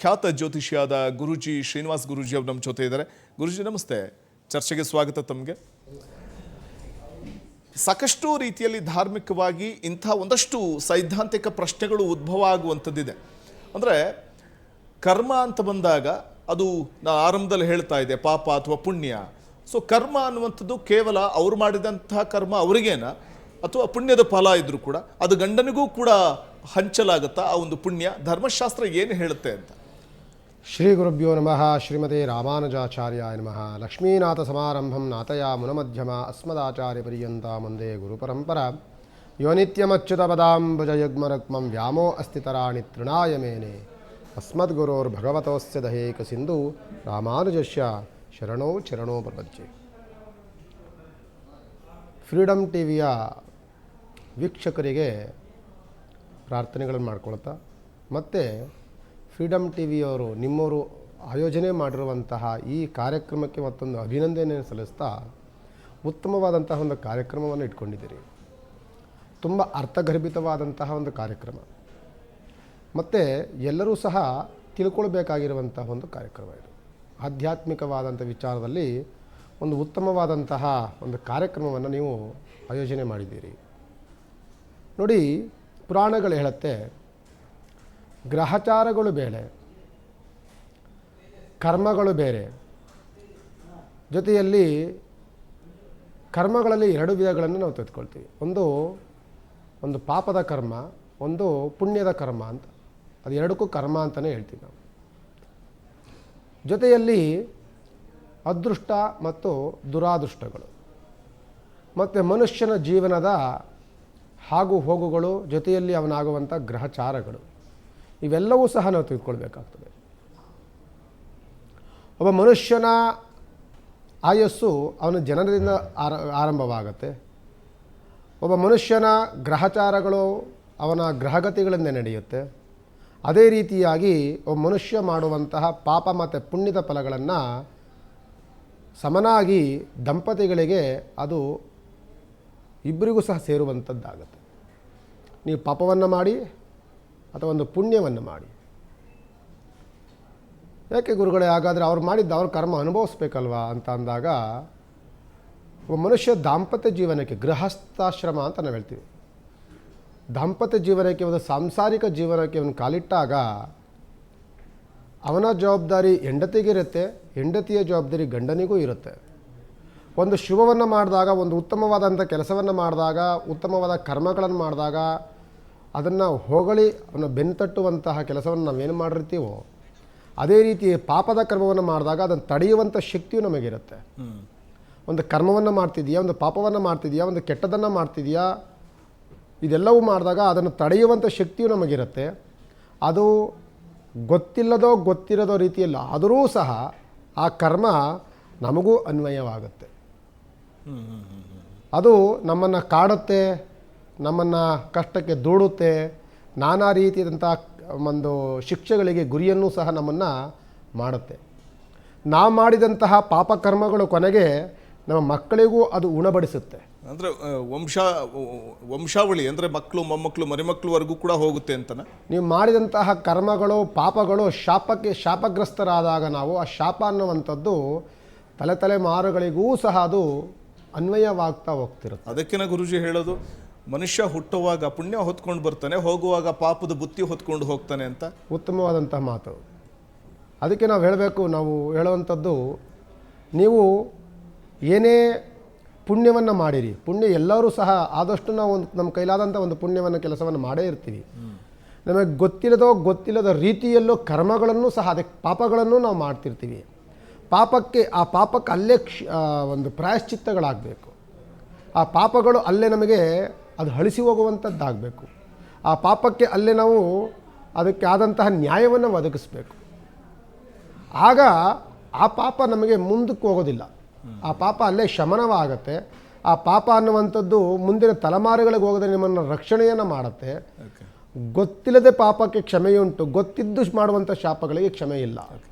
ಖ್ಯಾತ ಜ್ಯೋತಿಷಿಯಾದ ಗುರುಜಿ ಶ್ರೀನಿವಾಸ್ ಗುರುಜಿ ಅವರು ನಮ್ಮ ಜೊತೆ ಇದ್ದಾರೆ. ಗುರುಜಿ ನಮಸ್ತೆ, ಚರ್ಚೆಗೆ ಸ್ವಾಗತ. ತಮಗೆ ಸಾಕಷ್ಟು ರೀತಿಯಲ್ಲಿ ಧಾರ್ಮಿಕವಾಗಿ ಇಂಥ ಒಂದಷ್ಟು ಸೈದ್ಧಾಂತಿಕ ಪ್ರಶ್ನೆಗಳು ಉದ್ಭವ ಆಗುವಂಥದ್ದಿದೆ. ಅಂದರೆ ಕರ್ಮ ಅಂತ ಬಂದಾಗ ಅದು ನಾ ಆರಂಭದಲ್ಲಿ ಹೇಳ್ತಾ ಇದೆ ಪಾಪ ಅಥವಾ ಪುಣ್ಯ. ಸೊ ಕರ್ಮ ಅನ್ನುವಂಥದ್ದು ಕೇವಲ ಅವ್ರು ಮಾಡಿದಂತಹ ಕರ್ಮ ಅವರಿಗೇನ ಅಥವಾ ಪುಣ್ಯದ ಫಲ ಇದ್ರೂ ಕೂಡ ಅದು ಗಂಡನಿಗೂ ಕೂಡ ಹಂಚಲಾಗುತ್ತಾ ಆ ಒಂದು ಪುಣ್ಯ? ಧರ್ಮಶಾಸ್ತ್ರ ಏನು ಹೇಳುತ್ತೆ ಅಂತ. ಶ್ರೀ ಗುರುಭ್ಯೋ ನಮಃ. ಶ್ರೀಮತೆ ರಾಮಾನುಜಾಚಾರ್ಯಾಯ ನಮಃ. ಲಕ್ಷ್ಮೀನಾಥ ಸಮಾರಂಭಂ ನಾಥಯಾ ಮುನಮಧ್ಯಮ ಅಸ್ಮದಾಚಾರ್ಯ ಪರ್ಯಂತ ಮುಂದೆ ಗುರುಪರಂಪರ ಯೋ ನಿತ್ಯಮಚ್ಯುತ ಪದಾಂಬುಜಯುಗ್ಮರುಕ್ಮಂ ವ್ಯಾಮೋ ಅಸ್ತಿತರಾಣಿ ತೃಣಾಯ ಮೇನೆ ಅಸ್ಮದ್ಗುರೋರ್ಭಗವತೋಸ್ಯ ದಹೇಕ ಸಿಂಧು ರಾಮಾನುಜಸ್ಯ ಶರಣೋ ಚರಣೋ ಪ್ರಪಂಚೆ. ಫ್ರೀಡಮ್ ಟಿವಿಯ ವೀಕ್ಷಕರಿಗೆ ಪ್ರಾರ್ಥನೆಗಳನ್ನು ಮಾಡ್ಕೊಳ್ತಾ, ಮತ್ತು ಫ್ರೀಡಮ್ ಟಿವಿಯವರು ನಿಮ್ಮವರು ಆಯೋಜನೆ ಮಾಡಿರುವಂತಹ ಈ ಕಾರ್ಯಕ್ರಮಕ್ಕೆ ಮತ್ತೊಂದು ಅಭಿನಂದನೆ ಸಲ್ಲಿಸ್ತಾ, ಉತ್ತಮವಾದಂತಹ ಒಂದು ಕಾರ್ಯಕ್ರಮವನ್ನು ಇಟ್ಕೊಂಡಿದ್ದೀರಿ. ತುಂಬ ಅರ್ಥಗರ್ಭಿತವಾದಂತಹ ಒಂದು ಕಾರ್ಯಕ್ರಮ, ಮತ್ತು ಎಲ್ಲರೂ ಸಹ ತಿಳ್ಕೊಳ್ಬೇಕಾಗಿರುವಂತಹ ಒಂದು ಕಾರ್ಯಕ್ರಮ ಇದು. ಆಧ್ಯಾತ್ಮಿಕವಾದಂಥ ವಿಚಾರದಲ್ಲಿ ಒಂದು ಉತ್ತಮವಾದಂತಹ ಒಂದು ಕಾರ್ಯಕ್ರಮವನ್ನು ನೀವು ಆಯೋಜನೆ ಮಾಡಿದ್ದೀರಿ. ನೋಡಿ, ಪುರಾಣಗಳು ಹೇಳುತ್ತೆ, ಗ್ರಹಚಾರಗಳು ಬೇರೆ, ಕರ್ಮಗಳು ಬೇರೆ. ಜೊತೆಯಲ್ಲಿ ಕರ್ಮಗಳಲ್ಲಿ ಎರಡು ವಿಧಗಳನ್ನು ನಾವು ತೆಗೆದುಕೊಳ್ತೀವಿ. ಒಂದು ಪಾಪದ ಕರ್ಮ, ಒಂದು ಪುಣ್ಯದ ಕರ್ಮ ಅಂತ. ಅದು ಎರಡಕ್ಕೂ ಕರ್ಮ ಅಂತಲೇ ಹೇಳ್ತೀವಿ ನಾವು. ಜೊತೆಯಲ್ಲಿ ಅದೃಷ್ಟ ಮತ್ತು ದುರಾದೃಷ್ಟಗಳು, ಮತ್ತು ಮನುಷ್ಯನ ಜೀವನದ ಆಗು ಹೋಗುಗಳು, ಜೊತೆಯಲ್ಲಿ ಅವನಾಗುವಂಥ ಗ್ರಹಚಾರಗಳು, ಇವೆಲ್ಲವೂ ಸಹ ನಾವು ತಿಳ್ಕೊಳ್ಬೇಕಾಗ್ತದೆ. ಒಬ್ಬ ಮನುಷ್ಯನ ಆಯಸ್ಸು ಅವನ ಜನನದಿಂದ ಆರಂಭವಾಗುತ್ತೆ. ಒಬ್ಬ ಮನುಷ್ಯನ ಗ್ರಹಚಾರಗಳು ಅವನ ಗ್ರಹಗತಿಗಳಿಂದ ನಡೆಯುತ್ತೆ. ಅದೇ ರೀತಿಯಾಗಿ ಒಬ್ಬ ಮನುಷ್ಯ ಮಾಡುವಂತಹ ಪಾಪ ಮತ್ತು ಪುಣ್ಯದ ಫಲಗಳನ್ನು ಸಮನಾಗಿ ದಂಪತಿಗಳಿಗೆ ಅದು ಇಬ್ಬರಿಗೂ ಸಹ ಸೇರುವಂಥದ್ದಾಗುತ್ತೆ. ನೀವು ಪಾಪವನ್ನು ಮಾಡಿ ಅಥವಾ ಒಂದು ಪುಣ್ಯವನ್ನು ಮಾಡಿ. ಯಾಕೆ ಗುರುಗಳೇ, ಹಾಗಾದರೆ ಅವ್ರು ಮಾಡಿದ್ದು ಅವ್ರ ಕರ್ಮ ಅನುಭವಿಸ್ಬೇಕಲ್ವಾ ಅಂತ ಅಂದಾಗ, ಒಬ್ಬ ಮನುಷ್ಯ ದಾಂಪತ್ಯ ಜೀವನಕ್ಕೆ, ಗೃಹಸ್ಥಾಶ್ರಮ ಅಂತ ನಾವು ಹೇಳ್ತೀವಿ, ದಾಂಪತ್ಯ ಜೀವನಕ್ಕೆ, ಒಂದು ಸಾಂಸಾರಿಕ ಜೀವನಕ್ಕೆ ಅವನು ಕಾಲಿಟ್ಟಾಗ ಅವನ ಜವಾಬ್ದಾರಿ ಹೆಂಡತಿಗಿರುತ್ತೆ, ಹೆಂಡತಿಯ ಜವಾಬ್ದಾರಿ ಗಂಡನಿಗೂ ಇರುತ್ತೆ. ಒಂದು ಶುಭವನ್ನು ಮಾಡಿದಾಗ, ಒಂದು ಉತ್ತಮವಾದಂಥ ಕೆಲಸವನ್ನು ಮಾಡಿದಾಗ, ಉತ್ತಮವಾದ ಕರ್ಮಗಳನ್ನು ಮಾಡಿದಾಗ ಅದನ್ನು ಹೊಗಳಿ ಅವನ್ನ ಬೆನ್ತಟ್ಟುವಂತಹ ಕೆಲಸವನ್ನು ನಾವೇನು ಮಾಡಿರ್ತೀವೋ, ಅದೇ ರೀತಿ ಪಾಪದ ಕರ್ಮವನ್ನು ಮಾಡಿದಾಗ ಅದನ್ನು ತಡೆಯುವಂಥ ಶಕ್ತಿಯು ನಮಗಿರುತ್ತೆ. ಒಂದು ಕರ್ಮವನ್ನು ಮಾಡ್ತಿದೆಯಾ, ಒಂದು ಪಾಪವನ್ನು ಮಾಡ್ತಿದೆಯಾ, ಒಂದು ಕೆಟ್ಟದನ್ನು ಮಾಡ್ತಿದೆಯಾ, ಇದೆಲ್ಲವೂ ಮಾಡಿದಾಗ ಅದನ್ನು ತಡೆಯುವಂಥ ಶಕ್ತಿಯು ನಮಗಿರುತ್ತೆ. ಅದು ಗೊತ್ತಿರೋದೋ ರೀತಿಯಲ್ಲಿ ಆದರೂ ಸಹ ಆ ಕರ್ಮ ನಮಗೂ ಅನ್ವಯವಾಗುತ್ತೆ. ಅದು ನಮ್ಮನ್ನು ಕಾಡುತ್ತೆ, ನಮ್ಮನ್ನು ಕಷ್ಟಕ್ಕೆ ದೂಡುತ್ತೆ, ನಾನಾ ರೀತಿಯಾದಂಥ ಒಂದು ಶಿಕ್ಷೆಗಳಿಗೆ ಗುರಿಯನ್ನು ಸಹ ನಮ್ಮನ್ನು ಮಾಡುತ್ತೆ. ನಾವು ಮಾಡಿದಂತಹ ಪಾಪಕರ್ಮಗಳು ಕೊನೆಗೆ ನಮ್ಮ ಮಕ್ಕಳಿಗೂ ಅದು ಉಣಬಡಿಸುತ್ತೆ. ಅಂದರೆ ವಂಶಾವಳಿ ಅಂದರೆ ಮಕ್ಕಳು, ಮೊಮ್ಮಕ್ಕಳು, ಮರಿಮಕ್ಕಳುವರೆಗೂ ಕೂಡ ಹೋಗುತ್ತೆ ಅಂತನ. ನೀವು ಮಾಡಿದಂತಹ ಕರ್ಮಗಳು, ಪಾಪಗಳು ಶಾಪಗ್ರಸ್ತರಾದಾಗ ನಾವು ಆ ಶಾಪ ಅನ್ನುವಂಥದ್ದು ತಲೆಮಾರುಗಳಿಗೂ ಸಹ ಅದು ಅನ್ವಯವಾಗ್ತಾ ಹೋಗ್ತಿರುತ್ತೆ. ಅದಕ್ಕಿನ ಗುರುಜಿ ಹೇಳೋದು, ಮನುಷ್ಯ ಹುಟ್ಟುವಾಗ ಪುಣ್ಯ ಹೊತ್ಕೊಂಡು ಬರ್ತಾನೆ, ಹೋಗುವಾಗ ಪಾಪದ ಬುತ್ತಿ ಹೊತ್ಕೊಂಡು ಹೋಗ್ತಾನೆ ಅಂತ. ಉತ್ತಮವಾದಂಥ ಮಾತು. ಅದಕ್ಕೆ ನಾವು ಹೇಳುವಂಥದ್ದು, ನೀವು ಏನೇ ಪುಣ್ಯವನ್ನು ಮಾಡಿರಿ, ಪುಣ್ಯ ಎಲ್ಲರೂ ಸಹ ಆದಷ್ಟು ನಾವು ನಮ್ಮ ಕೈಲಾದಂಥ ಒಂದು ಪುಣ್ಯವನ್ನು ಕೆಲಸವನ್ನು ಮಾಡೇ ಇರ್ತೀವಿ. ನಮಗೆ ಗೊತ್ತಿಲ್ಲದ ರೀತಿಯಲ್ಲೂ ಕರ್ಮಗಳನ್ನು ಸಹ, ಅದಕ್ಕೆ ಪಾಪಗಳನ್ನು ನಾವು ಮಾಡ್ತಿರ್ತೀವಿ. ಆ ಪಾಪಕ್ಕೆ ಅಲ್ಲೇ ಒಂದು ಪ್ರಾಯಶ್ಚಿತ್ತಗಳಾಗಬೇಕು. ಆ ಪಾಪಗಳು ಅಲ್ಲೇ ನಮಗೆ ಅದು ಅಳಿಸಿ ಹೋಗುವಂಥದ್ದಾಗಬೇಕು. ಆ ಪಾಪಕ್ಕೆ ಅಲ್ಲೇ ನಾವು ಅದಕ್ಕೆ ಆದಂತಹ ನ್ಯಾಯವನ್ನು ಒದಗಿಸ್ಬೇಕು. ಆಗ ಆ ಪಾಪ ನಮಗೆ ಮುಂದಕ್ಕೆ ಹೋಗೋದಿಲ್ಲ, ಆ ಪಾಪ ಅಲ್ಲೇ ಶಮನವಾಗುತ್ತೆ. ಆ ಪಾಪ ಅನ್ನುವಂಥದ್ದು ಮುಂದಿನ ತಲೆಮಾರುಗಳಿಗೆ ಹೋಗದೆ ನಿಮ್ಮನ್ನು ರಕ್ಷಣೆಯನ್ನು ಮಾಡುತ್ತೆ. ಗೊತ್ತಿಲ್ಲದೆ ಪಾಪಕ್ಕೆ ಕ್ಷಮೆಯುಂಟು, ಗೊತ್ತಿದ್ದು ಮಾಡುವಂಥ ಶಾಪಗಳಿಗೆ ಕ್ಷಮೆ ಇಲ್ಲ.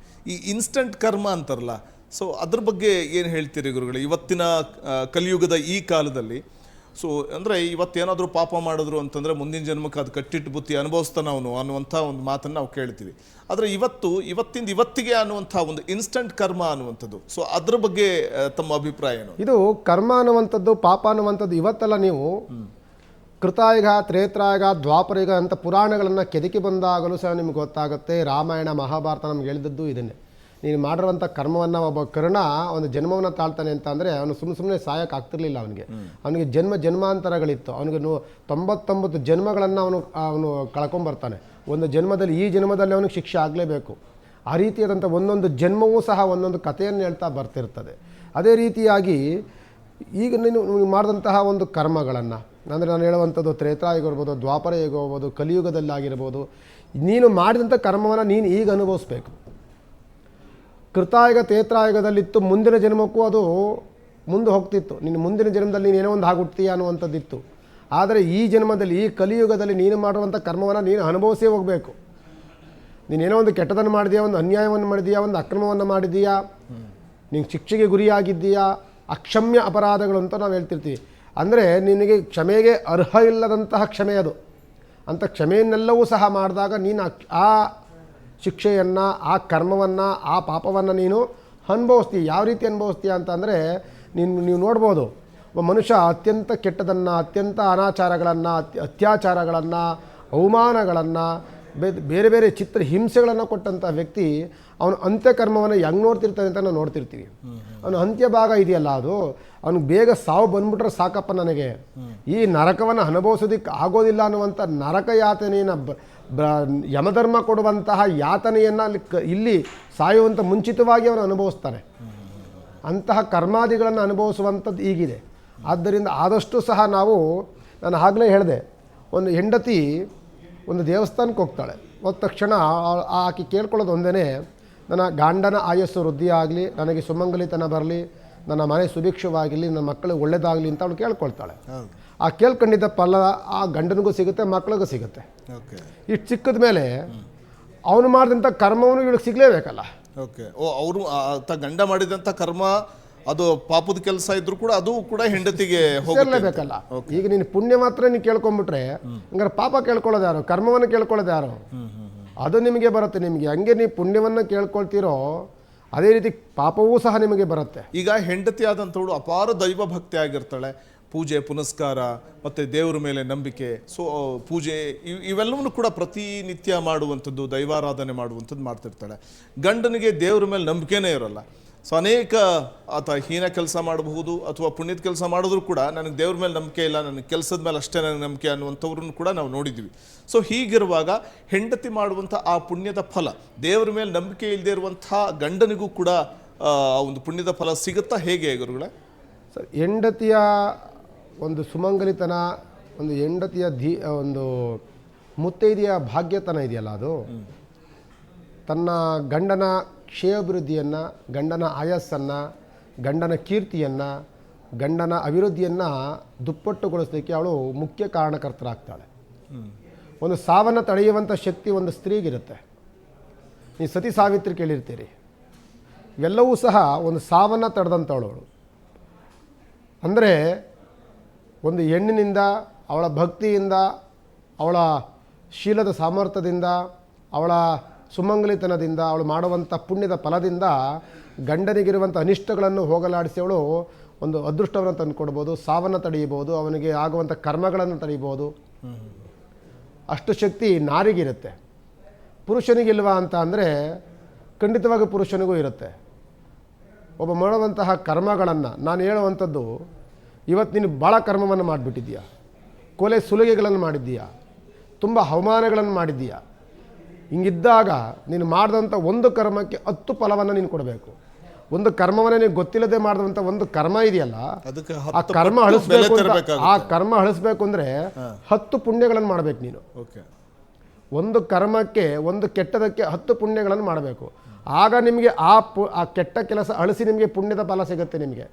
ಈ ಇನ್ಸ್ಟಂಟ್ ಕರ್ಮ ಅಂತಾರಲ್ಲ, ಸೊ ಅದ್ರ ಬಗ್ಗೆ ಏನು ಹೇಳ್ತೀರಿ ಗುರುಗಳು? ಇವತ್ತಿನ ಕಲಿಯುಗದ ಈ ಕಾಲದಲ್ಲಿ ಸೊ ಅಂದರೆ ಇವತ್ತೇನಾದರೂ ಪಾಪ ಮಾಡಿದ್ರು ಅಂತಂದರೆ ಮುಂದಿನ ಜನ್ಮಕ್ಕೆ ಅದು ಕಟ್ಟಿಟ್ಟು ಬುತ್ತಿ ಅನುಭವಿಸ್ತಾನೆ ಅವನು ಅನ್ನುವಂಥ ಒಂದು ಮಾತನ್ನು ನಾವು ಕೇಳ್ತೀವಿ. ಆದರೆ ಇವತ್ತಿಂದ ಇವತ್ತಿಗೆ ಅನ್ನುವಂಥ ಒಂದು ಇನ್ಸ್ಟಂಟ್ ಕರ್ಮ ಅನ್ನುವಂಥದ್ದು, ಸೊ ಅದ್ರ ಬಗ್ಗೆ ತಮ್ಮ ಅಭಿಪ್ರಾಯ ಏನು? ಇದು ಕರ್ಮ ಅನ್ನುವಂಥದ್ದು, ಪಾಪ ಅನ್ನುವಂಥದ್ದು ಇವತ್ತೆಲ್ಲ ನೀವು ಕೃತಾಯುಗ, ತ್ರೇತಾಯುಗ, ದ್ವಾಪರಯುಗ ಅಂತ ಪುರಾಣಗಳನ್ನು ಕೆದಕಿ ಬಂದಾಗಲೂ ಸಹ ನಿಮ್ಗೆ ಗೊತ್ತಾಗುತ್ತೆ. ರಾಮಾಯಣ, ಮಹಾಭಾರತ ನಮ್ಗೆ ಹೇಳಿದದ್ದು ಇದನ್ನೇ. ನೀನು ಮಾಡಿರುವಂಥ ಕರ್ಮವನ್ನು ಒಬ್ಬ ಕರ್ಣ ಒಂದು ಜನ್ಮವನ್ನು ತಾಳ್ತಾನೆ ಅಂತ ಅಂದರೆ ಅವನು ಸುಮ್ಮನೆ ಸಾಯಕ್ಕೆ ಆಗ್ತಿರ್ಲಿಲ್ಲ. ಅವನಿಗೆ ಜನ್ಮಾಂತರಗಳಿತ್ತು. ಅವನಿಗೆ 99 ಜನ್ಮಗಳನ್ನು ಅವನು ಕಳ್ಕೊಂಬರ್ತಾನೆ. ಒಂದು ಜನ್ಮದಲ್ಲಿ, ಈ ಜನ್ಮದಲ್ಲಿ ಅವನಿಗೆ ಶಿಕ್ಷೆ ಆಗಲೇಬೇಕು. ಆ ರೀತಿಯಾದಂಥ ಒಂದೊಂದು ಜನ್ಮವೂ ಸಹ ಒಂದೊಂದು ಕಥೆಯನ್ನು ಹೇಳ್ತಾ ಬರ್ತಿರ್ತದೆ. ಅದೇ ರೀತಿಯಾಗಿ ಈಗ ನೀನು ಮಾಡಿದಂತಹ ಒಂದು ಕರ್ಮಗಳನ್ನು, ಅಂದರೆ ನಾನು ಹೇಳುವಂಥದ್ದು ತ್ರೇತಾಯುಗ ಇರ್ಬೋದು, ದ್ವಾಪರ ಯುಗ ಇರ್ಬೋದು, ಕಲಿಯುಗದಲ್ಲಾಗಿರ್ಬೋದು, ನೀನು ಮಾಡಿದಂಥ ಕರ್ಮವನ್ನು ನೀನು ಈಗ ಅನುಭವಿಸ್ಬೇಕು. ಕೃತಾಯುಗ, ತ್ರೇತಾಯುಗದಲ್ಲಿತ್ತು, ಮುಂದಿನ ಜನ್ಮಕ್ಕೂ ಅದು ಮುಂದೆ ಹೋಗ್ತಿತ್ತು. ನೀನು ಮುಂದಿನ ಜನ್ಮದಲ್ಲಿ ನೀನು ಏನೋ ಒಂದು ಆಗುತ್ತೀಯ ಅನ್ನುವಂಥದ್ದಿತ್ತು. ಆದರೆ ಈ ಜನ್ಮದಲ್ಲಿ, ಈ ಕಲಿಯುಗದಲ್ಲಿ ನೀನು ಮಾಡುವಂಥ ಕರ್ಮವನ್ನು ನೀನು ಅನುಭವಿಸೇ ಹೋಗಬೇಕು. ನೀನೇನೋ ಒಂದು ಕೆಟ್ಟದನ್ನು ಮಾಡಿದೀಯಾ, ಒಂದು ಅನ್ಯಾಯವನ್ನು ಮಾಡಿದೀಯಾ, ಒಂದು ಅಕ್ರಮವನ್ನು ಮಾಡಿದೀಯಾ, ನೀನು ಶಿಕ್ಷೆಗೆ ಗುರಿಯಾಗಿದ್ದೀಯಾ, ಅಕ್ಷಮ್ಯ ಅಪರಾಧಗಳು ಅಂತ ನಾವು ಹೇಳ್ತಿರ್ತೀವಿ. ಅಂದರೆ ನಿನಗೆ ಕ್ಷಮೆಗೆ ಅರ್ಹ ಇಲ್ಲದಂತಹ ಕ್ಷಮೆ ಅದು. ಅಂಥ ಕ್ಷಮೆಯನ್ನೆಲ್ಲವೂ ಸಹ ಮಾಡಿದಾಗ ನೀನು ಆ ಶಿಕ್ಷೆಯನ್ನು, ಆ ಕರ್ಮವನ್ನು, ಆ ಪಾಪವನ್ನು ನೀನು ಅನುಭವಿಸ್ತೀಯ. ಯಾವ ರೀತಿ ಅನುಭವಿಸ್ತೀಯ ಅಂತಂದರೆ ನೀವು ನೋಡ್ಬೋದು, ಒಬ್ಬ ಮನುಷ್ಯ ಅತ್ಯಂತ ಕೆಟ್ಟದನ್ನು, ಅತ್ಯಂತ ಅನಾಚಾರಗಳನ್ನು, ಅತ್ಯಾಚಾರಗಳನ್ನು, ಅವಮಾನಗಳನ್ನು, ಬೇರೆ ಬೇರೆ ಚಿತ್ರ ಹಿಂಸೆಗಳನ್ನು ಕೊಟ್ಟಂಥ ವ್ಯಕ್ತಿ ಅವನು ಅಂತ್ಯಕರ್ಮವನ್ನು ಹೆಂಗೆ ನೋಡ್ತಿರ್ತಾನೆ ಅಂತ ನಾವು ನೋಡ್ತಿರ್ತೀವಿ. ಅವನು ಅಂತ್ಯ ಭಾಗ ಇದೆಯಲ್ಲ, ಅದು ಅವ್ನಿಗೆ ಬೇಗ ಸಾವು ಬಂದ್ಬಿಟ್ರೆ ಸಾಕಪ್ಪ, ನನಗೆ ಈ ನರಕವನ್ನು ಅನುಭವಿಸೋದಕ್ಕೆ ಆಗೋದಿಲ್ಲ ಅನ್ನುವಂಥ ನರಕ ಯಾತನೆಯನ್ನು, ಯಮಧರ್ಮ ಕೊಡುವಂತಹ ಯಾತನೆಯನ್ನು ಇಲ್ಲಿ ಸಾಯುವಂಥ ಮುಂಚಿತವಾಗಿ ಅವನು ಅನುಭವಿಸ್ತಾನೆ. ಅಂತಹ ಕರ್ಮಾದಿಗಳನ್ನು ಅನುಭವಿಸುವಂಥದ್ದು ಈಗಿದೆ. ಆದ್ದರಿಂದ ಆದಷ್ಟು ಸಹ ನಾನು ಆಗಲೇ ಹೇಳಿದೆ, ಒಂದು ಹೆಂಡತಿ ಒಂದು ದೇವಸ್ಥಾನಕ್ಕೆ ಹೋಗ್ತಾಳೆ. ಹೋದ ತಕ್ಷಣ ಆಕೆ ಕೇಳ್ಕೊಳ್ಳೋದು ಒಂದೇ, ನನ್ನ ಗಂಡನ ಆಯಸ್ಸು ವೃದ್ಧಿ ಆಗಲಿ, ನನಗೆ ಸುಮಂಗಲಿತನ ಬರಲಿ, ನನ್ನ ಮನೆ ಸುಭಿಕ್ಷವಾಗಿರಲಿ, ನನ್ನ ಮಕ್ಕಳಿಗೆ ಒಳ್ಳೇದಾಗಲಿ ಅಂತ ಅವಳು ಕೇಳ್ಕೊಳ್ತಾಳೆ. ಆ ಕೇಳ್ಕೊಂಡಿದ್ದ ಫಲ ಆ ಗಂಡನಿಗೂ ಸಿಗುತ್ತೆ, ಮಕ್ಕಳಿಗೂ ಸಿಗುತ್ತೆ. ಇಷ್ಟು ಸಿಕ್ಕಿದ ಮೇಲೆ ಅವನು ಮಾಡಿದಂಥ ಕರ್ಮವನ್ನು ಇವಳಿಗೆ ಸಿಗಲೇಬೇಕಲ್ಲ. ಅವರು ಗಂಡ ಮಾಡಿದಂಥ ಕರ್ಮ ಅದು ಪಾಪದ ಕೆಲಸ ಇದ್ರು ಕೂಡ ಅದು ಕೂಡ ಹೆಂಡತಿಗೆ ಹೋಗಲೇಬೇಕಲ್ಲ. ಈಗ ನೀನು ಪುಣ್ಯ ಮಾತ್ರ ನೀನು ಕೇಳ್ಕೊಂಡ್ಬಿಟ್ರೆ ಹಂಗಾರೆ ಪಾಪ ಕೇಳ್ಕೊಳ್ಳೋದು ಯಾರು? ಕರ್ಮವನ್ನು ಕೇಳ್ಕೊಳ್ಳೋದು ಯಾರು? ಅದು ನಿಮಗೆ ಬರುತ್ತೆ. ನಿಮಗೆ ಹಂಗೆ ನೀವು ಪುಣ್ಯವನ್ನು ಕೇಳ್ಕೊಳ್ತೀರೋ ಅದೇ ರೀತಿ ಪಾಪವೂ ಸಹ ನಿಮಗೆ ಬರುತ್ತೆ. ಈಗ ಹೆಂಡತಿ ಆದಂಥವಳು ಅಪಾರ ದೈವ ಭಕ್ತಿ ಆಗಿರ್ತಾಳೆ. ಪೂಜೆ ಪುನಸ್ಕಾರ ಮತ್ತು ದೇವರ ಮೇಲೆ ನಂಬಿಕೆ, ಸೊ ಪೂಜೆ ಇವೆಲ್ಲವನ್ನು ಕೂಡ ಪ್ರತಿನಿತ್ಯ ಮಾಡುವಂಥದ್ದು, ದೈವಾರಾಧನೆ ಮಾಡುವಂಥದ್ದು ಮಾಡ್ತಿರ್ತಾಳೆ. ಗಂಡನಿಗೆ ದೇವರ ಮೇಲೆ ನಂಬಿಕೆನೇ ಇರೋಲ್ಲ. ಸೊ ಅನೇಕ ಆತ ಹೀನ ಕೆಲಸ ಮಾಡಬಹುದು ಅಥವಾ ಪುಣ್ಯದ ಕೆಲಸ ಮಾಡಿದ್ರು ಕೂಡ ನನಗೆ ದೇವ್ರ ಮೇಲೆ ನಂಬಿಕೆ ಇಲ್ಲ, ನನಗೆ ಕೆಲಸದ ಮೇಲೆ ಅಷ್ಟೇ ನನಗೆ ನಂಬಿಕೆ ಅನ್ನುವಂಥವ್ರನ್ನು ಕೂಡ ನಾವು ನೋಡಿದ್ವಿ. ಸೊ ಹೀಗಿರುವಾಗ ಹೆಂಡತಿ ಮಾಡುವಂಥ ಆ ಪುಣ್ಯದ ಫಲ ದೇವ್ರ ಮೇಲೆ ನಂಬಿಕೆ ಇಲ್ಲದೆ ಇರುವಂಥ ಗಂಡನಿಗೂ ಕೂಡ ಒಂದು ಪುಣ್ಯದ ಫಲ ಸಿಗುತ್ತಾ, ಹೇಗೆ ಗುರುಗಳೇ? ಸರ್, ಹೆಂಡತಿಯ ಒಂದು ಸುಮಂಗಲಿತನ, ಒಂದು ಹೆಂಡತಿಯ ಒಂದು ಮುತ್ತೈದೆಯ ಭಾಗ್ಯತನ ಇದೆಯಲ್ಲ, ಅದು ತನ್ನ ಗಂಡನ ಕ್ಷೇಮಾಭಿವೃದ್ಧಿಯನ್ನು, ಗಂಡನ ಆಯಸ್ಸನ್ನು, ಗಂಡನ ಕೀರ್ತಿಯನ್ನು, ಗಂಡನ ಅಭಿವೃದ್ಧಿಯನ್ನು ದುಪ್ಪಟ್ಟುಗೊಳಿಸಲಿಕ್ಕೆ ಅವಳು ಮುಖ್ಯ ಕಾರಣಕರ್ತರಾಗ್ತಾಳೆ. ಒಂದು ಸಾವನ್ನು ತಡೆಯುವಂಥ ಶಕ್ತಿ ಒಂದು ಸ್ತ್ರೀಗಿರುತ್ತೆ. ನೀವು ಸತಿ ಸಾವಿತ್ರಿ ಕೇಳಿರ್ತೀರಿ. ಇವೆಲ್ಲವೂ ಸಹ ಒಂದು ಸಾವನ್ನು ತಡೆದಂಥವಳು. ಅಂದರೆ ಒಂದು ಹೆಣ್ಣಿನಿಂದ, ಅವಳ ಭಕ್ತಿಯಿಂದ, ಅವಳ ಶೀಲದ ಸಾಮರ್ಥ್ಯದಿಂದ, ಅವಳ ಸುಮಂಗಲಿತನದಿಂದ, ಅವಳು ಮಾಡುವಂಥ ಪುಣ್ಯದ ಫಲದಿಂದ ಗಂಡನಿಗಿರುವಂಥ ಅನಿಷ್ಟಗಳನ್ನು ಹೋಗಲಾಡಿಸಿ ಅವಳು ಒಂದು ಅದೃಷ್ಟವನ್ನು ತಂದುಕೊಡ್ಬೋದು, ಸಾವನ್ನು ತಡೆಯಬಹುದು, ಅವನಿಗೆ ಆಗುವಂಥ ಕರ್ಮಗಳನ್ನು ತಡೆಯಬಹುದು. ಅಷ್ಟು ಶಕ್ತಿ ನಾರಿಗಿರುತ್ತೆ. ಪುರುಷನಿಗಿಲ್ವಾ ಅಂತ ಅಂದರೆ ಖಂಡಿತವಾಗಿ ಪುರುಷನಿಗೂ ಇರುತ್ತೆ. ಒಬ್ಬ ಮಾಡುವಂತಹ ಕರ್ಮಗಳನ್ನು ನಾನು ಹೇಳುವಂಥದ್ದು, ಇವತ್ತು ನೀನು ಭಾಳ ಕರ್ಮವನ್ನು ಮಾಡಿಬಿಟ್ಟಿದ್ದೀಯಾ, ಕೊಲೆ ಸುಲಿಗೆಗಳನ್ನು ಮಾಡಿದ್ದೀಯಾ, ತುಂಬ ಅವಮಾನಗಳನ್ನು ಮಾಡಿದ್ದೀಯಾ. ಹಿಂಗಿದ್ದಾಗ ನೀನು ಮಾಡಿದಂಥ ಒಂದು ಕರ್ಮಕ್ಕೆ 10 ಫಲವನ್ನು ನೀನು ಕೊಡಬೇಕು. ಒಂದು ಕರ್ಮವನ್ನು ನೀನು ಗೊತ್ತಿಲ್ಲದೆ ಮಾಡಿದಂಥ ಒಂದು ಕರ್ಮ ಇದೆಯಲ್ಲ, ಆ ಕರ್ಮ ಅಳಿಸ್ಬೇಕು ಅಂದರೆ 10 ಪುಣ್ಯಗಳನ್ನು ಮಾಡಬೇಕು ನೀನು. ಒಂದು ಕರ್ಮಕ್ಕೆ, ಒಂದು ಕೆಟ್ಟದಕ್ಕೆ 10 ಪುಣ್ಯಗಳನ್ನು ಮಾಡಬೇಕು. ಆಗ ನಿಮಗೆ ಆ ಕೆಟ್ಟ ಕೆಲಸ ಅಳಿಸಿ ನಿಮಗೆ ಪುಣ್ಯದ ಫಲ ಸಿಗುತ್ತೆ. ನಿಮಗೆ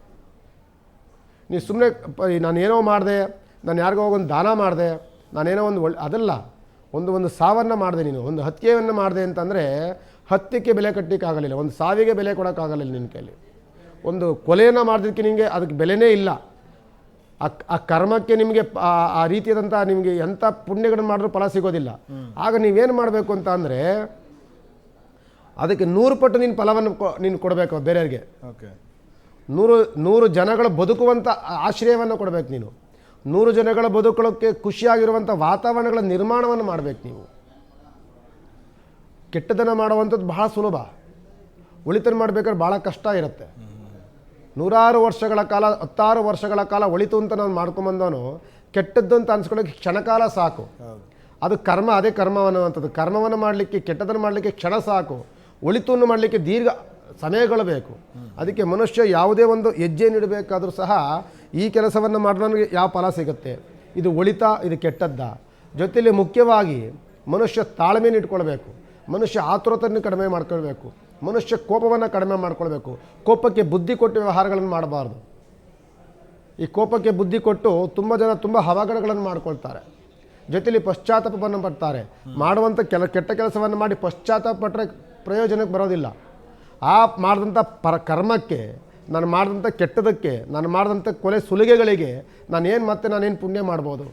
ನೀವು ಸುಮ್ಮನೆ ನಾನೇನೋ ಮಾಡಿದೆ, ನಾನು ಯಾರಿಗೋ ಹೋಗೊಂದು ದಾನ ಮಾಡಿದೆ, ನಾನೇನೋ ಒಂದು ಅದಲ್ಲ, ಒಂದು ಸಾವನ್ನು ಮಾಡಿದೆ, ನೀನು ಒಂದು ಹತ್ಯೆಯನ್ನು ಮಾಡಿದೆ ಅಂತಂದರೆ ಹತ್ಯೆಗೆ ಬೆಲೆ ಕಟ್ಟಲಿಕ್ಕಾಗಲಿಲ್ಲ, ಒಂದು ಸಾವಿಗೆ ಬೆಲೆ ಕೊಡೋಕ್ಕಾಗಲಿಲ್ಲ ನಿನ್ನ ಕೈಲಿ. ಒಂದು ಕೊಲೆಯನ್ನು ಮಾಡೋದಕ್ಕೆ ನಿನಗೆ ಅದಕ್ಕೆ ಬೆಲೆನೇ ಇಲ್ಲ. ಆ ಕರ್ಮಕ್ಕೆ ನಿಮಗೆ ಆ ರೀತಿಯಾದಂಥ ನಿಮಗೆ ಎಂಥ ಪುಣ್ಯಗಳನ್ನು ಮಾಡಿದ್ರೂ ಫಲ ಸಿಗೋದಿಲ್ಲ. ಆಗ ನೀವೇನು ಮಾಡಬೇಕು ಅಂತ ಅಂದರೆ ಅದಕ್ಕೆ 100 ಪಟ್ಟು ನೀನು ಫಲವನ್ನು ನೀನು ಕೊಡಬೇಕು ಬೇರೆಯವ್ರಿಗೆ. ಓಕೆ. 100 ಜನಗಳ ಬದುಕುವಂಥ ಆಶ್ರಯವನ್ನು ಕೊಡಬೇಕು ನೀನು. 100 ಜನಗಳ ಬದುಕೋಕ್ಕೆ ಖುಷಿಯಾಗಿರುವಂಥ ವಾತಾವರಣಗಳ ನಿರ್ಮಾಣವನ್ನು ಮಾಡಬೇಕು ನೀವು. ಕೆಟ್ಟದನ್ನು ಮಾಡುವಂಥದ್ದು ಬಹಳ ಸುಲಭ, ಒಳಿತನ್ನು ಮಾಡಬೇಕಾದ್ರೆ ಭಾಳ ಕಷ್ಟ ಇರುತ್ತೆ. 100 ವರ್ಷಗಳ ಕಾಲ 10 ವರ್ಷಗಳ ಕಾಲ ಒಳಿತು ಅಂತ ನಾನು ಮಾಡ್ಕೊಂಬಂದವನು ಕೆಟ್ಟದ್ದು ಅಂತ ಅನ್ಸ್ಕೊಳ್ಳೋಕ್ಕೆ ಕ್ಷಣಕಾಲ ಸಾಕು. ಅದು ಕರ್ಮ, ಅದೇ ಕರ್ಮ ಅನ್ನುವಂಥದ್ದು. ಕರ್ಮವನ್ನು ಮಾಡಲಿಕ್ಕೆ, ಕೆಟ್ಟದನ್ನು ಮಾಡಲಿಕ್ಕೆ ಕ್ಷಣ ಸಾಕು, ಒಳಿತನ್ನು ಮಾಡಲಿಕ್ಕೆ ದೀರ್ಘ ಸಮಯಗಳು ಬೇಕು. ಅದಕ್ಕೆ ಮನುಷ್ಯ ಯಾವುದೇ ಒಂದು ಹೆಜ್ಜೆ ನೀಡಬೇಕಾದ್ರೂ ಸಹ ಈ ಕೆಲಸವನ್ನು ಮಾಡೋನಿಗೆ ಯಾವ ಫಲ ಸಿಗುತ್ತೆ, ಇದು ಒಳಿತ, ಇದು ಕೆಟ್ಟದ್ದ. ಜೊತೆಯಲ್ಲಿ ಮುಖ್ಯವಾಗಿ ಮನುಷ್ಯ ತಾಳ್ಮೆಯನ್ನು ಇಟ್ಕೊಳ್ಬೇಕು, ಮನುಷ್ಯ ಆತುರತೆಯನ್ನು ಕಡಿಮೆ ಮಾಡ್ಕೊಳ್ಬೇಕು, ಮನುಷ್ಯ ಕೋಪವನ್ನು ಕಡಿಮೆ ಮಾಡ್ಕೊಳ್ಬೇಕು. ಕೋಪಕ್ಕೆ ಬುದ್ಧಿ ಕೊಟ್ಟು ವ್ಯವಹಾರಗಳನ್ನು ಮಾಡಬಾರ್ದು. ಈ ಕೋಪಕ್ಕೆ ಬುದ್ಧಿ ಕೊಟ್ಟು ತುಂಬ ಜನ ತುಂಬ ಅವಘಡಗಳನ್ನು ಮಾಡ್ಕೊಳ್ತಾರೆ. ಜೊತೆಯಲ್ಲಿ ಪಶ್ಚಾತ್ತಾಪವನ್ನು ಪಡ್ತಾರೆ. ಮಾಡುವಂಥ ಕೆಟ್ಟ ಕೆಲಸವನ್ನು ಮಾಡಿ ಪಶ್ಚಾತ್ತಾಪ ಪಟ್ಟರೆ ಪ್ರಯೋಜನಕ್ಕೆ ಬರೋದಿಲ್ಲ. ಆ ಮಾಡಿದಂಥ ಕರ್ಮಕ್ಕೆ, ನಾನು ಮಾಡಿದಂಥ ಕೆಟ್ಟದಕ್ಕೆ, ನಾನು ಮಾಡಿದಂಥ ಕೊಲೆ ಸುಲಿಗೆಗಳಿಗೆ ನಾನೇನು ಪುಣ್ಯ ಮಾಡ್ಬೋದು?